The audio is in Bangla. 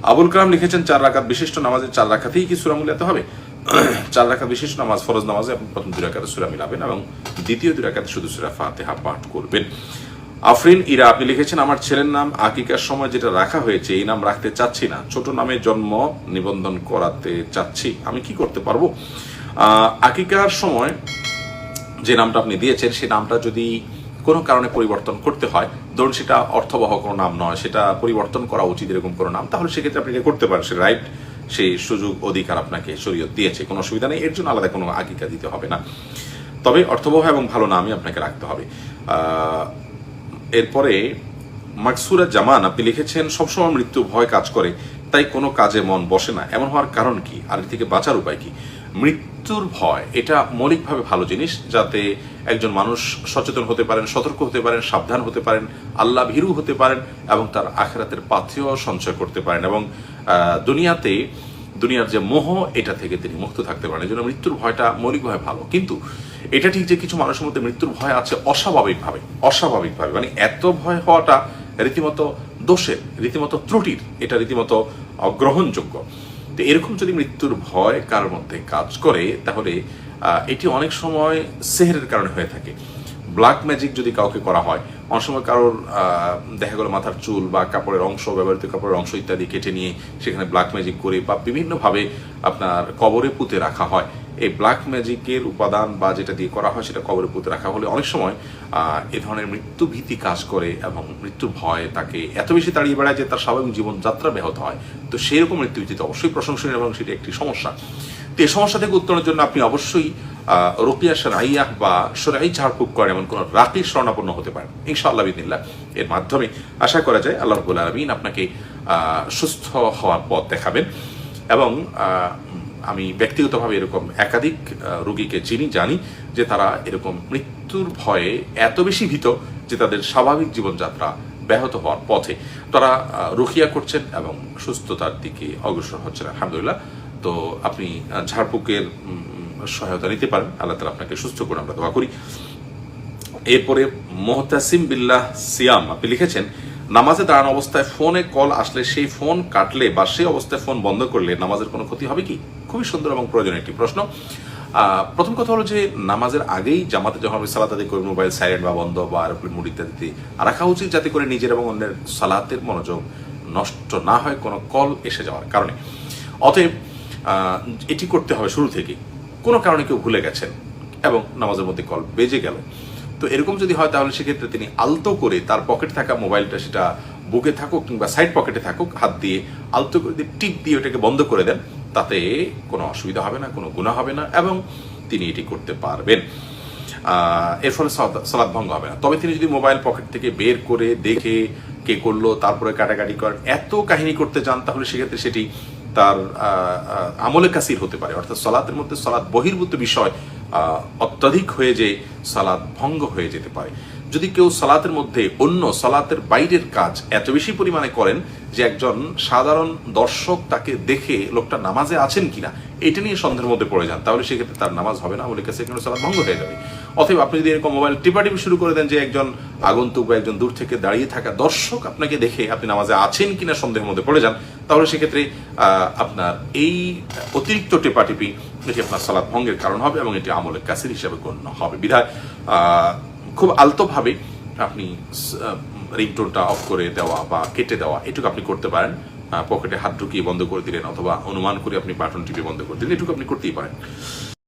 আবুল কালাম লিখেছেন 4 রাকাত বিশিষ্ট নামাজের 4 রাকাতেই কি সূরা মিলাতে হবে? 4 রাকাত বিশিষ্ট নামাজ, ফরজ নামাজে আপনি প্রথম 2 রাকাতে সূরা মিলাবেন এবং দ্বিতীয় 2 রাকাতে শুধু সূরা ফাতিহা পাঠ করবেন। আফরিন ইরা আপনি লিখেছেন, আমার ছেলের নাম আকিকার সময় যেটা রাখা হয়েছে এই নাম রাখতে চাচ্ছি না, ছোট নামে জন্ম নিবন্ধন করাতে চাচ্ছি, আমি কি করতে পারবো? আকিকার সময় যে নামটা আপনি দিয়েছেন সেই নামটা যদি কোনো কারণে পরিবর্তন করতে হয়, ধরুন সেটা অর্থবহ কোনো নাম নয়, সেটা পরিবর্তন করা উচিত এরকম কোনো নাম, তাহলে সেক্ষেত্রে আপনি করতে পারেন, সে রাইট, সেই সুযোগ অধিকার আপনাকে শরীয়ত দিয়েছে, কোনো অসুবিধা নেই, এর জন্য আলাদা কোনো আকিকা দিতে হবে না। তবে অর্থবহ এবং ভালো নামই আপনাকে রাখতে হবে। এরপরে মাকসুরা জামান আপনি লিখেছেন, সবসময় মৃত্যু ভয় কাজ করে, তাই কোনো কাজে মন বসে না, এমন হওয়ার কারণ কি, আর এর থেকে বাঁচার উপায় কি? মৃত্যুর ভয় এটা মৌলিকভাবে ভালো জিনিস, যাতে একজন মানুষ সচেতন হতে পারেন, সতর্ক হতে পারেন, সাবধান হতে পারেন, আল্লাহ ভীরু হতে পারেন এবং তার আখিরাতের পাথেয় সঞ্চয় করতে পারেন এবং দুনিয়ার যে মোহ এটা থেকে তিনি মুক্ত থাকতে পারেন। এই জন্য মৃত্যুর ভয়টা মৌলিকভাবে ভালো। কিন্তু এটা ঠিক যে কিছু মানুষের মধ্যে মৃত্যুর ভয় আছে অস্বাভাবিকভাবে, মানে এত ভয় হওয়াটা রীতিমতো দোষের, রীতিমতো ত্রুটির, এটা রীতিমতো অগ্রহণযোগ্য। তো এরকম যদি মৃত্যুর ভয় কার মধ্যে কাজ করে তাহলে এটি অনেক সময় সেহরের কারণে হয়ে থাকে। ব্ল্যাক ম্যাজিক যদি কাউকে করা হয়, অনেক সময় কারোর দেখা গেল মাথার চুল বা কাপড়ের অংশ, ব্যবহৃত কাপড়ের অংশ ইত্যাদি কেটে নিয়ে সেখানে ব্ল্যাক ম্যাজিক করে বা বিভিন্নভাবে আপনার কবরে পুঁতে রাখা হয়। এই ব্ল্যাক ম্যাজিকের উপাদান বা যেটা দিয়ে করা হয় সেটা কবরে পুঁতে রাখা হলে অনেক সময় এ ধরনের মৃত্যু ভীতি কাজ করে এবং মৃত্যুর ভয় তাকে এত বেশি তাড়িয়ে বেড়ায় যে তার স্বাভাবিক জীবনযাত্রা ব্যাহত হয়। তো সেরকম মৃত্যু ভীতি অবশ্যই প্রশংসনীয় এবং সেটি একটি সমস্যা। তো এই সমস্যা থেকে উত্তরণের জন্য আপনি অবশ্যই রুকিয়া শরঈয়া বা শরঈ ঝাড়ফুঁক করেন এমন কোন রাকির শরণাপন্ন হতে পারেন ইনশাআল্লাহ বিদিনিল্লাহ। এর মাধ্যমে আশা করা যায় আল্লাহ রাব্বুল আলামিন আপনাকে সুস্থ হওয়ার পথ দেখাবেন। এবং আমি ব্যক্তিগতভাবে এরকম একাধিক রোগীকে জানি যে তারা এরকম মৃত্যুর ভয়ে এত বেশি ভীত যে তাদের স্বাভাবিক জীবনযাত্রা ব্যাহত হওয়ার পথে তারা রুকিয়া করছেন এবং সুস্থতার দিকে অগ্রসর হচ্ছেন আলহামদুলিল্লাহ। তো আপনি ঝাড়ফুঁকের সহায়তা নিতে পারেন, আল্লাহ তাআলা আপনাকে সুস্থ করে আমরা দোয়া করি। এরপরে মুহতাসিম বিল্লাহ সিয়াম আপনি লিখেছেন, নামাজে দাঁড়ানো অবস্থায় ফোনে কল আসলে সেই ফোন কাটলে বা সেই অবস্থায় ফোন বন্ধ করলে নামাজের কোনো ক্ষতি হবে কি? খুবই সুন্দর এবং প্রয়োজনীয় একটি প্রশ্ন। প্রথম কথা হলো যে নামাজের আগেই জামাতে যখন আমি সালাত আদায় করি মোবাইল সাইলেন্ট বা বন্ধ বা এরোপ্লেন মোড ইত্যাদিতে রাখা উচিত, যাতে করে নিজের এবং অন্যের সালাতের মনোযোগ নষ্ট না হয় কোনো কল এসে যাওয়ার কারণে। অতএব এটি করতে হবে শুরু থেকেই। কোনো কারণে কেউ ভুলে গেছেন এবং নামাজের মধ্যে কল বেজে গেল, তো এরকম যদি হয় তাহলে সেক্ষেত্রে তিনি আলতো করে তার পকেটে থাকা মোবাইলটা, সেটা বুকে থাকুক কিংবা সাইড পকেটে থাকুক, হাত দিয়ে আলতো করে টিপ দিয়ে ওটাকে বন্ধ করে দেন, তাতে কোনো অসুবিধা হবে না, কোনো গুনাহ হবে না এবং তিনি এটি করতে পারবেন। এর ফলে সালাত ভঙ্গ হবে না। তবে তিনি যদি মোবাইল পকেট থেকে বের করে দেখে কে করলো তারপরে কাটাকাটি করেন, এত কাহিনী করতে চান, তাহলে সেক্ষেত্রে সেটি তার আমলে কাসির হতে পারে, অর্থাৎ সালাতের মধ্যে সালাত বহির্ভূত বিষয় অত্যাধিক হয়ে যে সালাত ভঙ্গ হয়ে যেতে পারে। যদি কেউ সালাতের মধ্যে অন্য সালাতের বাইরের কাজ এত বেশি পরিমাণে করেন যে একজন সাধারণ দর্শক তাকে দেখে লোকটা নামাজে আছেন কিনা এটা নিয়ে সন্দেহের মধ্যে পড়ে যান, তাহলে সেক্ষেত্রে তার নামাজ হবে না, আমলে কাসির কারণে সালাত ভঙ্গ হয়ে যাবে। অথবা আপনি যদি এরকম মোবাইল টিপাটিপি শুরু করে দেন যে একজন আগন্তুক বা একজন দূর থেকে দাঁড়িয়ে থাকা দর্শক আপনাকে দেখে আপনি নামাজে আছেন কিনা সন্দেহের মধ্যে পড়ে যান, তাহলে সেক্ষেত্রে আপনার এই অতিরিক্ত টেপাটিপি এটি আপনার সালাত ভঙ্গের কারণ হবে এবং এটি আমলে কাসির হিসাবে গণ্য হবে। বিধায় খুব আলতোভাবে আপনি রিংটোনটা অফ করে দেওয়া বা কেটে দেওয়া এটুকু আপনি করতে পারেন। পকেটে হাত ঢুকিয়ে বন্ধ করে দিলেন অথবা অনুমান করে আপনি বাটন টিপে বন্ধ করে দিলেন, এটুকু আপনি করতেই পারেন।